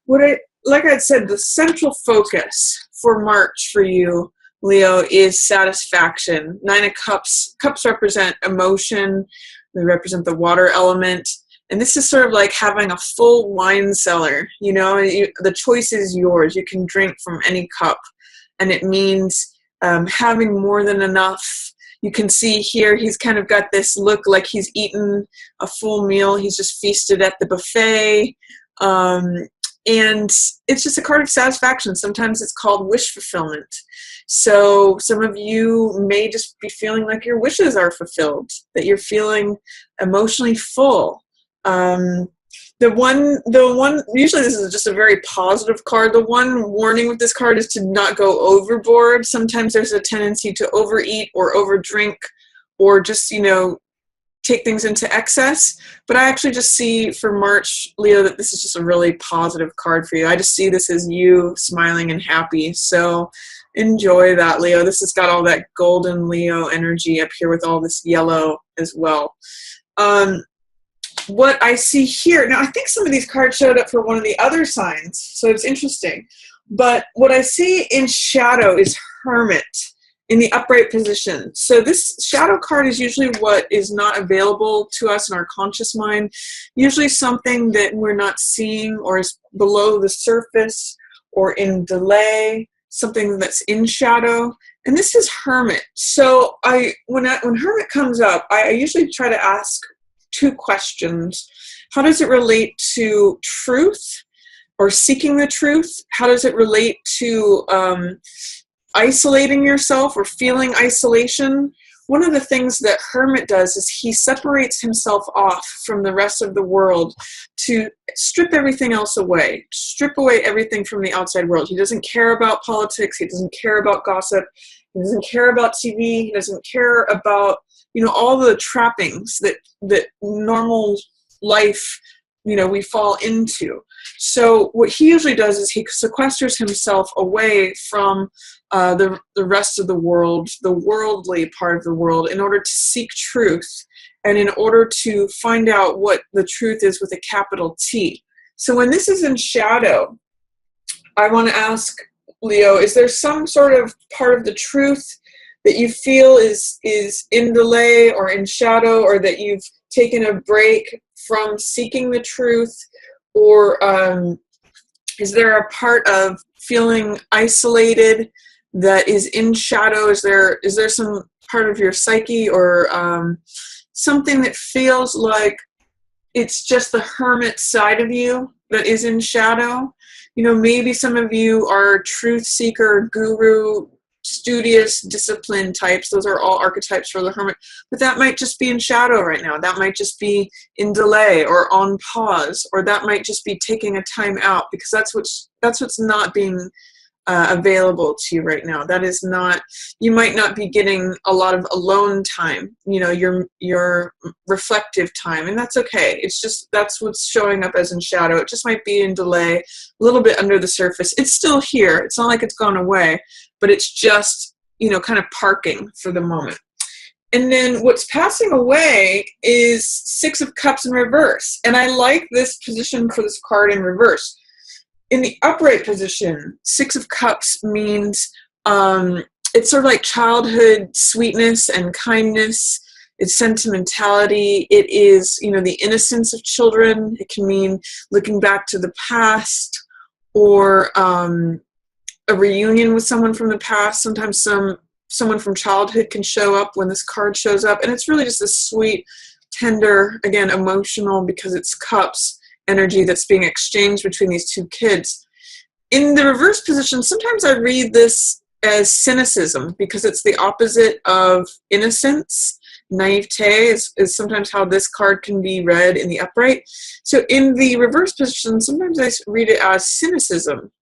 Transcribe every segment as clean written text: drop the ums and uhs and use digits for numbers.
Like I said, the central focus for March for you, Leo, is satisfaction. Nine of Cups. Cups represent emotion. They represent the water element. And this is sort of like having a full wine cellar. The choice is yours. You can drink from any cup. And it means having more than enough. You can see here he's kind of got this look like he's eaten a full meal. He's just feasted at the buffet. And it's just a card of satisfaction. Sometimes it's called wish fulfillment. So some of you may just be feeling like your wishes are fulfilled, that you're feeling emotionally full. The one, usually this is just a very positive card. The one warning with this card is to not go overboard. Sometimes there's a tendency to overeat or overdrink or just, take things into excess. But I actually just see for March, Leo, that this is just a really positive card for you. I just see this as you smiling and happy. So enjoy that, Leo. This has got all that golden Leo energy up here with all this yellow as well. What I see here, now I think some of these cards showed up for one of the other signs, so it's interesting. But what I see in shadow is Hermit in the upright position. So this shadow card is usually what is not available to us in our conscious mind, usually something that we're not seeing or is below the surface or in delay, something that's in shadow. And this is Hermit. So when Hermit comes up, I usually try to ask two questions. How does it relate to truth or seeking the truth? How does it relate to isolating yourself or feeling isolation? One of the things that Hermit does is he separates himself off from the rest of the world to strip everything else away, strip away everything from the outside world. He doesn't care about politics. He doesn't care about gossip. He doesn't care about TV. He doesn't care about, all the trappings that normal life, we fall into. So what he usually does is he sequesters himself away from the rest of the world, the worldly part of the world, in order to seek truth and in order to find out what the truth is with a capital T. So when this is in shadow, I want to ask, Leo, is there some sort of part of the truth that you feel is in delay or in shadow, or that you've taken a break from seeking the truth? Or is there a part of feeling isolated that is in shadow? Is there some part of your psyche or something that feels like it's just the hermit side of you that is in shadow? Maybe some of you are truth seeker, guru, studious, disciplined types. Those are all archetypes for the hermit. But that might just be in shadow right now. That might just be in delay or on pause, or that might just be taking a time out, because that's what's not being available to you right now. That is not, you might not be getting a lot of alone time, your reflective time, and that's okay. It's just, that's what's showing up as in shadow. It just might be in delay, a little bit under the surface. It's still here. It's not like it's gone away, but it's just, kind of parking for the moment. And then what's passing away is Six of Cups in reverse. And I like this position for this card in reverse. In the upright position, Six of Cups means it's sort of like childhood sweetness and kindness. It's sentimentality. It is, the innocence of children. It can mean looking back to the past, or a reunion with someone from the past. Sometimes someone from childhood can show up when this card shows up. And it's really just a sweet, tender, again, emotional, because it's cups, energy that's being exchanged between these two kids. In the reverse position, sometimes I read this as cynicism, because it's the opposite of innocence. Naivete is sometimes how this card can be read in the upright. So in the reverse position, sometimes I read it as cynicism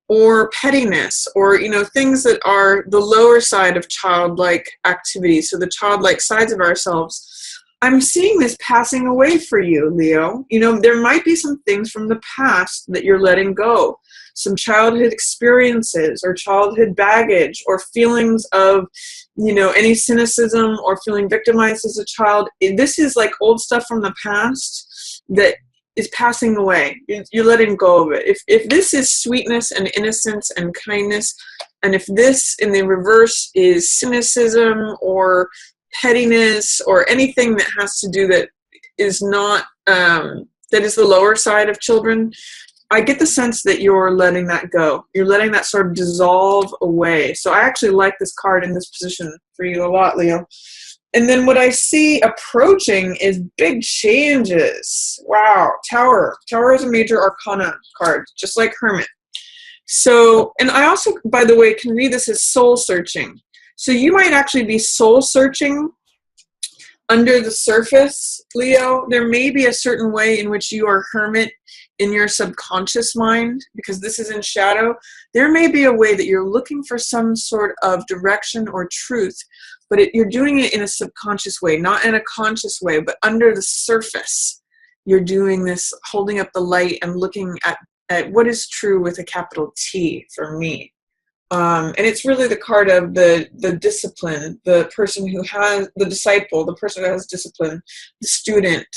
or pettiness, or things that are the lower side of childlike activities, so the childlike sides of ourselves. I'm seeing this passing away for you, Leo. There might be some things from the past that you're letting go, some childhood experiences or childhood baggage or feelings of, any cynicism or feeling victimized as a child. This is like old stuff from the past that is passing away. You're letting go of it. If this is sweetness and innocence and kindness, and if this in the reverse is cynicism or pettiness or anything that has to do that is not, that is the lower side of children, I get the sense that you're letting that go. You're letting that sort of dissolve away. So I actually like this card in this position for you a lot, Leo. And then what I see approaching is big changes. Wow, Tower. Tower is a major arcana card, just like Hermit. So, and I also, by the way, can read this as soul searching. So you might actually be soul searching under the surface, Leo. There may be a certain way in which you are Hermit in your subconscious mind, because this is in shadow. There may be a way that you're looking for some sort of direction or truth, but you're doing it in a subconscious way, not in a conscious way, but under the surface. You're doing this, holding up the light and looking at what is true with a capital T for me. And it's really the card of the discipline, the person who has, the disciple, the person who has discipline, the student.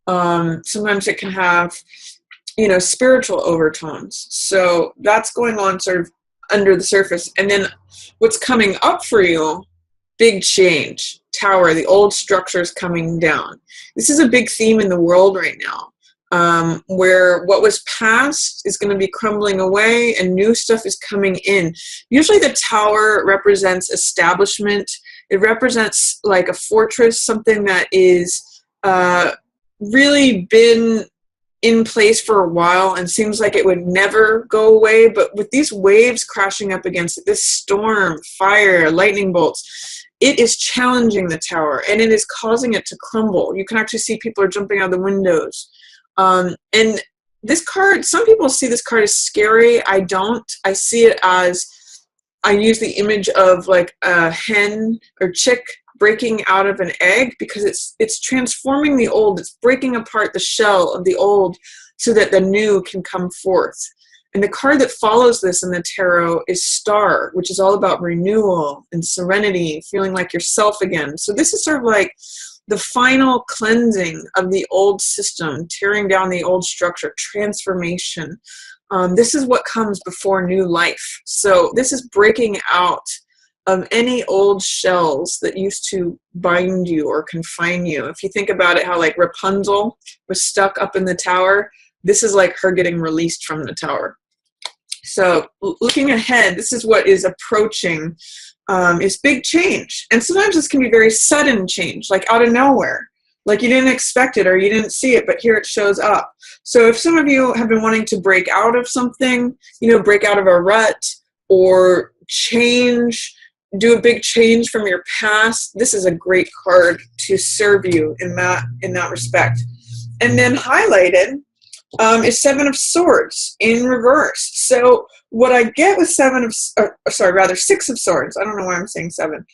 Sometimes it can have, spiritual overtones. So that's going on sort of under the surface. And then what's coming up for you, big change. Tower, the old structure is coming down. This is a big theme in the world right now, where what was past is going to be crumbling away and new stuff is coming in. Usually the tower represents establishment. It represents like a fortress, something that is really been in place for a while and seems like it would never go away. But with these waves crashing up against it, this storm, fire, lightning bolts, it is challenging the tower and it is causing it to crumble. You can actually see people are jumping out the windows. And this card, some people see this card as scary. I don't. I see it as, I use the image of like a hen or chick breaking out of an egg, because it's transforming the old. It's breaking apart the shell of the old so that the new can come forth. And the card that follows this in the tarot is Star, which is all about renewal and serenity, feeling like yourself again. So this is sort of like the final cleansing of the old system, tearing down the old structure, transformation. This is what comes before new life. So this is breaking out of any old shells that used to bind you or confine you. If you think about it, how like Rapunzel was stuck up in the tower, this is like her getting released from the tower. So looking ahead, this is what is approaching, is big change. And sometimes this can be very sudden change, like out of nowhere. Like you didn't expect it or you didn't see it, but here it shows up. So if some of you have been wanting to break out of something, break out of a rut or change, do a big change from your past, this is a great card to serve you in that respect. And then highlighted is Seven of Swords in reverse. So what I get with Six of Swords, I don't know why I'm saying seven.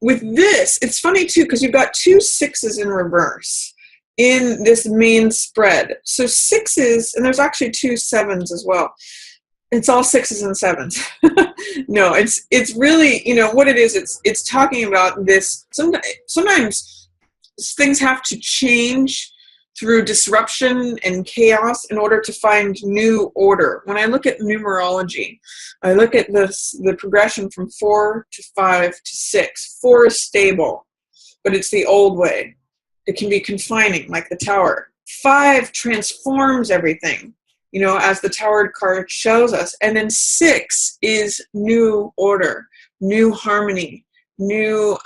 With this, it's funny too, because you've got two sixes in reverse in this main spread. So sixes, and there's actually two sevens as well. It's all sixes and sevens. No, it's really, what it is, it's talking about this. Sometimes things have to change through disruption and chaos in order to find new order. When I look at numerology, I look at the progression from 4 to 5 to 6. 4 is stable, but it's the old way. It can be confining, like the tower. 5 transforms everything, as the towered card shows us. And then 6 is new order, new harmony, new,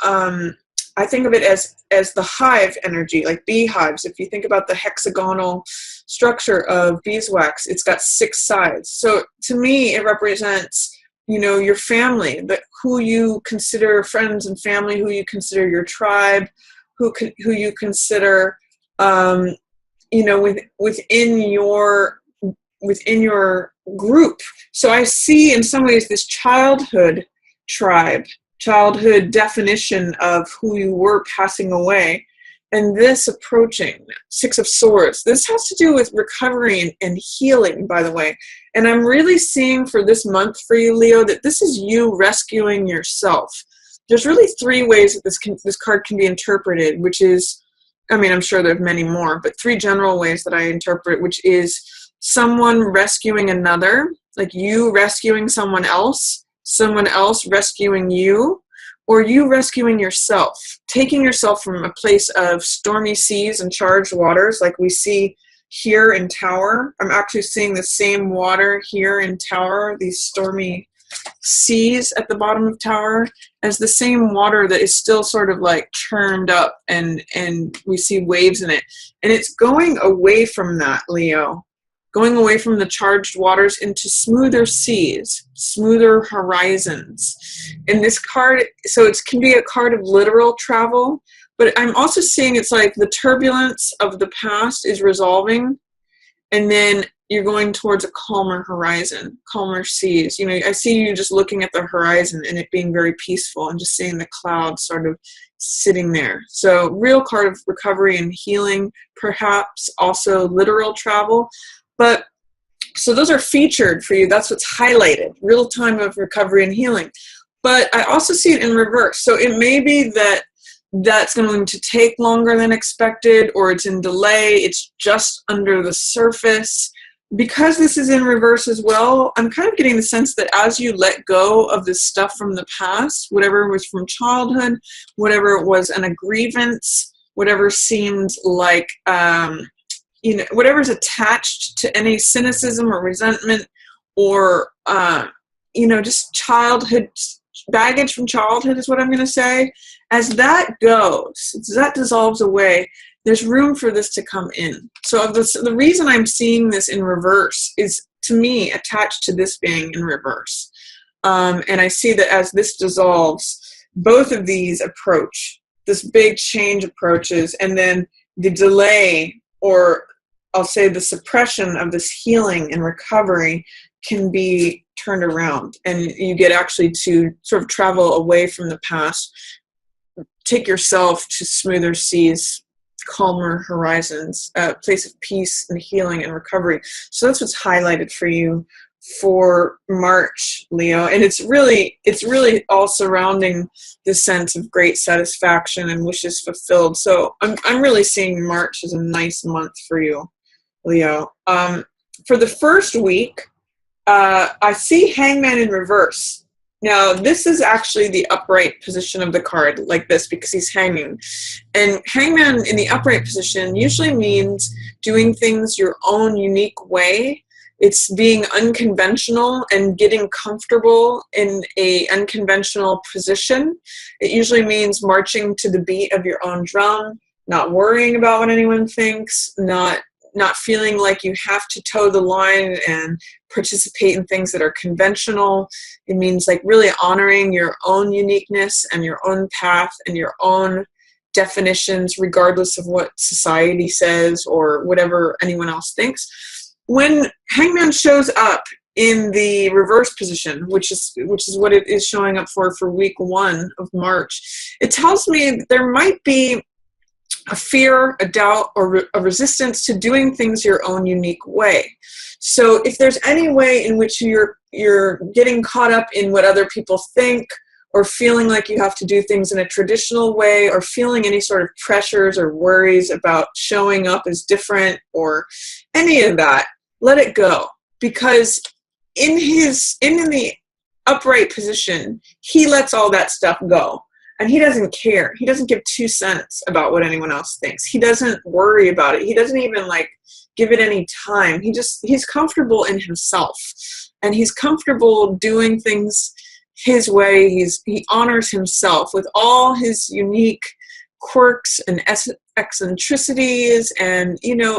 I think of it as the hive energy, like beehives. If you think about the hexagonal structure of beeswax, it's got 6 sides. So to me, it represents, your family, who you consider friends and family, who you consider your tribe, who you consider, within your group. So I see in some ways this childhood tribe, childhood definition of who you were passing away, and this approaching Six of Swords. This has to do with recovery and healing, by the way. And I'm really seeing for this month for you, Leo, that this is you rescuing yourself. There's really 3 ways that this card can be interpreted, which is I mean, I'm sure there's many more, but 3 general ways that I interpret, which is someone rescuing another, like you rescuing someone else rescuing you, or you rescuing yourself, taking yourself from a place of stormy seas and charged waters like we see here in Tower. I'm actually seeing the same water here in Tower, these stormy seas at the bottom of Tower, as the same water that is still sort of like churned up, and we see waves in it. And it's going away from that, Leo. Going away from the charged waters into smoother seas, smoother horizons. And this card, so it can be a card of literal travel, but I'm also seeing it's like the turbulence of the past is resolving, and then you're going towards a calmer horizon, calmer seas. You know, I see you just looking at the horizon and it being very peaceful and just seeing the clouds sort of sitting there. So real card of recovery and healing, perhaps also literal travel. But so those are featured for you. That's what's highlighted, real time of recovery and healing. But I also see it in reverse. So it may be that that's going to take longer than expected, or it's in delay. It's just under the surface. Because this is in reverse as well, I'm kind of getting the sense that as you let go of this stuff from the past, whatever was from childhood, whatever was an grievance, whatever seemed like, you know, whatever's attached to any cynicism or resentment, or, you know, just childhood baggage from childhood is what I'm going to say. As that goes, as that dissolves away, there's room for this to come in. So the reason I'm seeing this in reverse is, to me, attached to this being in reverse. And I see that as this dissolves, both of these approach, this big change approaches, and then the delay, or I'll say the suppression of this healing and recovery, can be turned around. And you get actually to sort of travel away from the past, take yourself to smoother seas, calmer horizons, a place of peace and healing and recovery. So that's what's highlighted for you for March, Leo. And it's really all surrounding this sense of great satisfaction and wishes fulfilled. So I'm really seeing March as a nice month for you, Leo. For the first week, I see Hangman in reverse. Now, this is actually the upright position of the card, like this, because he's hanging. And Hangman in the upright position usually means doing things your own unique way. It's being unconventional and getting comfortable in a unconventional position. It usually means marching to the beat of your own drum, not worrying about what anyone thinks, not feeling like you have to toe the line and participate in things that are conventional. It means like really honoring your own uniqueness and your own path and your own definitions, regardless of what society says or whatever anyone else thinks. When Hangman shows up in the reverse position, which is what it is showing up for week 1 of March, it tells me there might be a fear, a doubt, or a resistance to doing things your own unique way. So if there's any way in which you're getting caught up in what other people think, or feeling like you have to do things in a traditional way, or feeling any sort of pressures or worries about showing up as different, or any of that, let it go. Because in the upright position, he lets all that stuff go. And he doesn't care. He doesn't give 2 cents about what anyone else thinks. He doesn't worry about it. He doesn't even give it any time. He's comfortable in himself, and he's comfortable doing things his way. He honors himself with all his unique quirks and eccentricities, and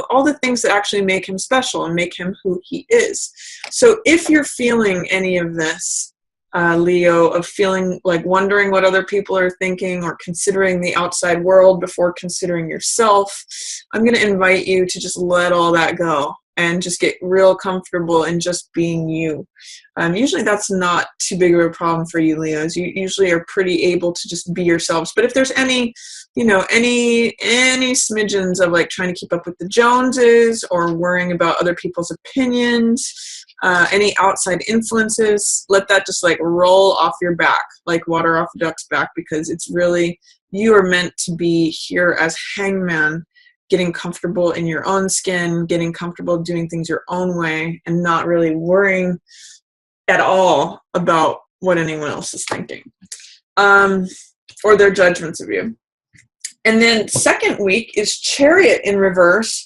all the things that actually make him special and make him who he is. So if you're feeling any of this, Leo, of feeling like wondering what other people are thinking, or considering the outside world before considering yourself, I'm going to invite you to just let all that go and just get real comfortable in just being you. Usually that's not too big of a problem for you, Leos. You usually are pretty able to just be yourselves. But if there's any smidgens of trying to keep up with the Joneses, or worrying about other people's opinions, any outside influences, let that just roll off your back, like water off a duck's back, because it's really you are meant to be here as hangman, getting comfortable in your own skin, getting comfortable doing things your own way, and not really worrying at all about what anyone else is thinking, or their judgments of you. And then second week is Chariot in reverse.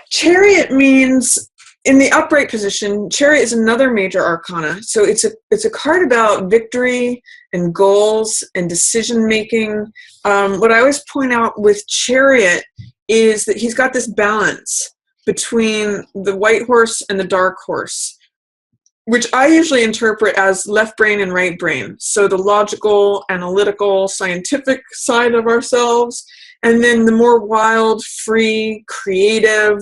Chariot means, in the upright position, Chariot is another major arcana. So it's a card about victory and goals and decision making. What I always point out with Chariot is that he's got this balance between the white horse and the dark horse, which I usually interpret as left brain and right brain. So the logical, analytical, scientific side of ourselves, and then the more wild, free, creative,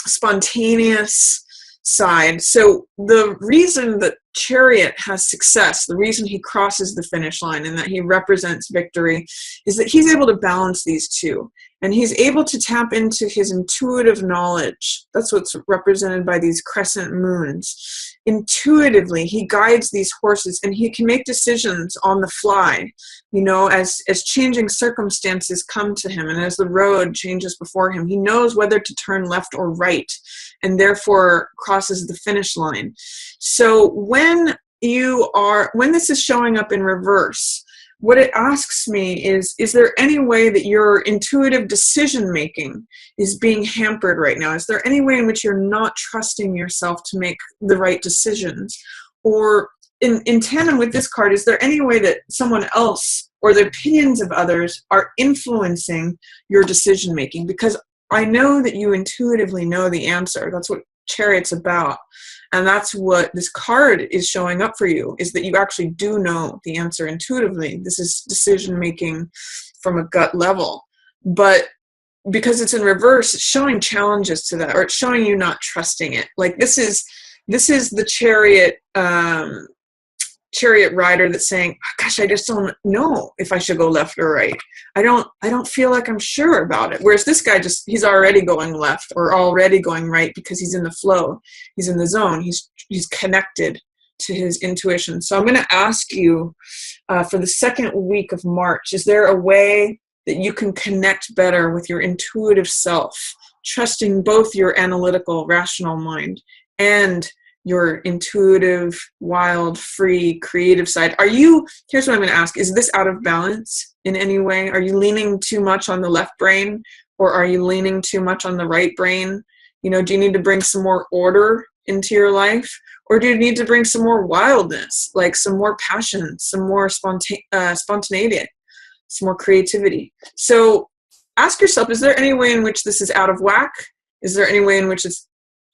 spontaneous side. So the reason that Chariot has success, the reason he crosses the finish line and that he represents victory, is that he's able to balance these two. And he's able to tap into his intuitive knowledge. That's what's represented by these crescent moons. Intuitively, he guides these horses, and he can make decisions on the fly, you know, as changing circumstances come to him and as the road changes before him. He knows whether to turn left or right, and therefore crosses the finish line. So when this is showing up in reverse, what it asks me is there any way that your intuitive decision-making is being hampered right now? Is there any way in which you're not trusting yourself to make the right decisions? Or in tandem with this card, is there any way that someone else or the opinions of others are influencing your decision-making? Because I know that you intuitively know the answer. That's what Chariot's about. And that's what this card is showing up for you, is that you actually do know the answer intuitively. This is decision-making from a gut level. But because it's in reverse, it's showing challenges to that, or it's showing you not trusting it. Like this is the chariot rider that's saying, gosh, I just don't know if I should go left or right. I don't feel like I'm sure about it. Whereas this guy he's already going left or already going right because he's in the flow. He's in the zone. He's connected to his intuition. So I'm going to ask you for the second week of March, is there a way that you can connect better with your intuitive self, trusting both your analytical, rational mind and your intuitive, wild, free, creative side? Here's what I'm going to ask. Is this out of balance in any way? Are you leaning too much on the left brain, or are you leaning too much on the right brain? You know, do you need to bring some more order into your life? Or do you need to bring some more wildness, like some more passion, some more spontaneity, some more creativity? So ask yourself, is there any way in which this is out of whack? Is there any way in which it's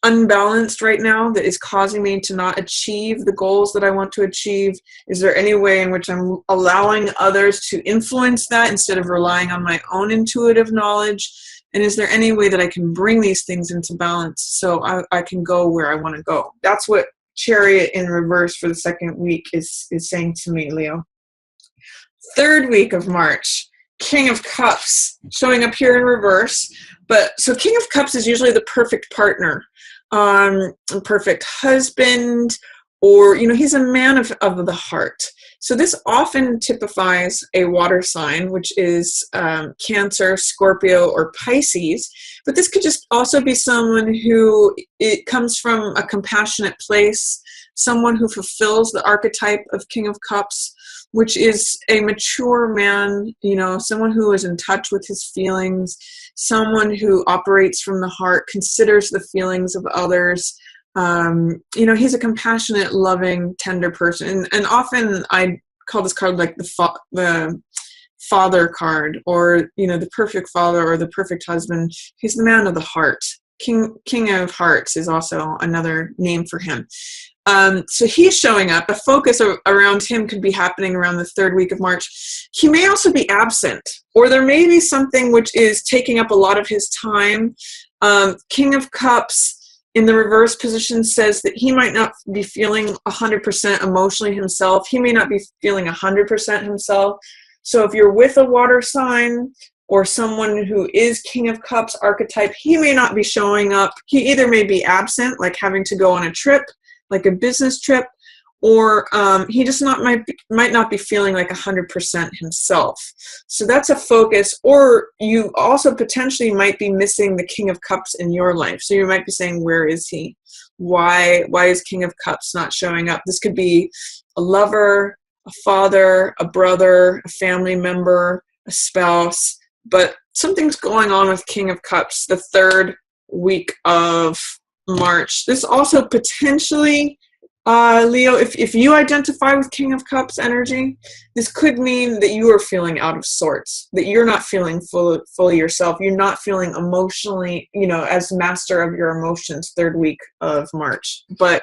unbalanced right now that is causing me to not achieve the goals that I want to achieve? Is there any way in which I'm allowing others to influence that instead of relying on my own intuitive knowledge? And is there any way that I can bring these things into balance so I can go where I want to go? That's what Chariot in reverse for the second week is saying to me, Leo. Third week of March, King of Cups showing up here in reverse. But so King of Cups is usually the perfect partner, a perfect husband, or, you know, he's a man of the heart. So this often typifies a water sign, which is Cancer, Scorpio, or Pisces. But this could just also be someone who it comes from a compassionate place, someone who fulfills the archetype of King of Cups, which is a mature man, you know, someone who is in touch with his feelings, someone who operates from the heart, considers the feelings of others. You know, he's a compassionate, loving, tender person. And often I call this card like the father card, or, you know, the perfect father or the perfect husband. He's the man of the heart. King of Hearts is also another name for him. So he's showing up. A focus around him could be happening around the third week of March. He may also be absent, or there may be something which is taking up a lot of his time. King of Cups in the reverse position says that he might not be feeling 100% emotionally himself. He may not be feeling 100% himself. So if you're with a water sign or someone who is King of Cups archetype, he may not be showing up. He either may be absent, like having to go on a trip, like a business trip, or he just might not be feeling like 100% himself. So that's a focus. Or you also potentially might be missing the King of Cups in your life. So you might be saying, where is he? Why is King of Cups not showing up? This could be a lover, a father, a brother, a family member, a spouse, but something's going on with King of Cups the third week of March. This also potentially, Leo, if you identify with King of Cups energy, this could mean that you are feeling out of sorts, that you're not feeling fully yourself. You're not feeling emotionally, as master of your emotions third week of March. But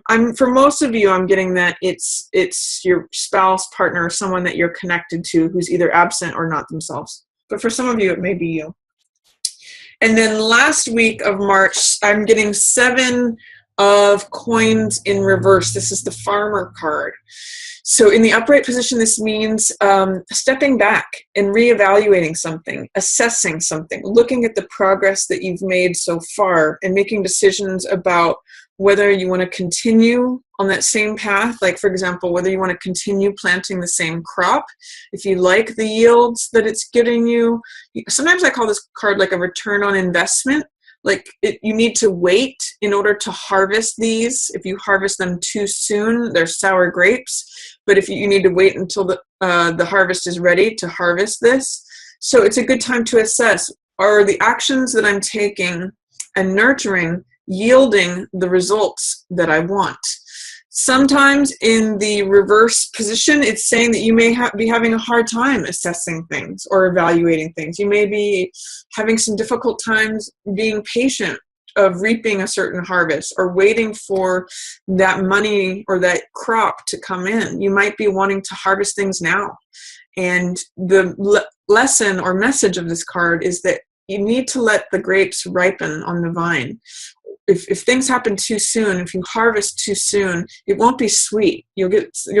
I'm for most of you, I'm getting that it's your spouse, partner, someone that you're connected to who's either absent or not themselves. But for some of you, it may be you. And then last week of March, I'm getting 7 of coins in reverse. This is the Farmer card. So in the upright position, this means stepping back and reevaluating something, assessing something, looking at the progress that you've made so far and making decisions about whether you want to continue on that same path. Like, for example, whether you want to continue planting the same crop, if you like the yields that it's getting you. Sometimes I call this card like a return on investment. Like you need to wait in order to harvest these. If you harvest them too soon, they're sour grapes. But if you need to wait until the harvest is ready to harvest this. So it's a good time to assess, are the actions that I'm taking and nurturing yielding the results that I want? Sometimes in the reverse position, it's saying that you may be having a hard time assessing things or evaluating things. You may be having some difficult times being patient of reaping a certain harvest or waiting for that money or that crop to come in. You might be wanting to harvest things now. And the lesson or message of this card is that you need to let the grapes ripen on the vine. If things happen too soon, if you harvest too soon, it won't be sweet. You'll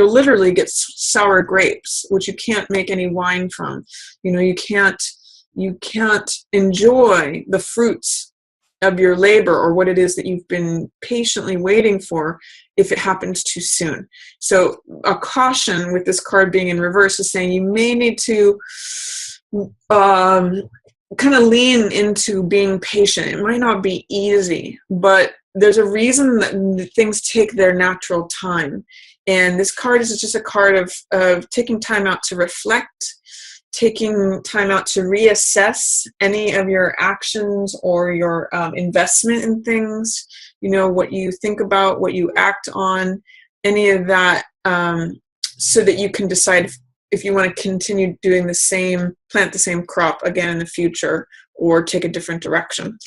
literally get sour grapes, which you can't make any wine from. You can't enjoy the fruits of your labor or what it is that you've been patiently waiting for if it happens too soon. So a caution with this card being in reverse is saying you may need to kind of lean into being patient. It might not be easy, but there's a reason that things take their natural time. And this card is just a card of taking time out to reflect, taking time out to reassess any of your actions or your investment in things, what you think about, what you act on, any of that, so that you can decide if you want to continue doing plant the same crop again in the future or take a different direction.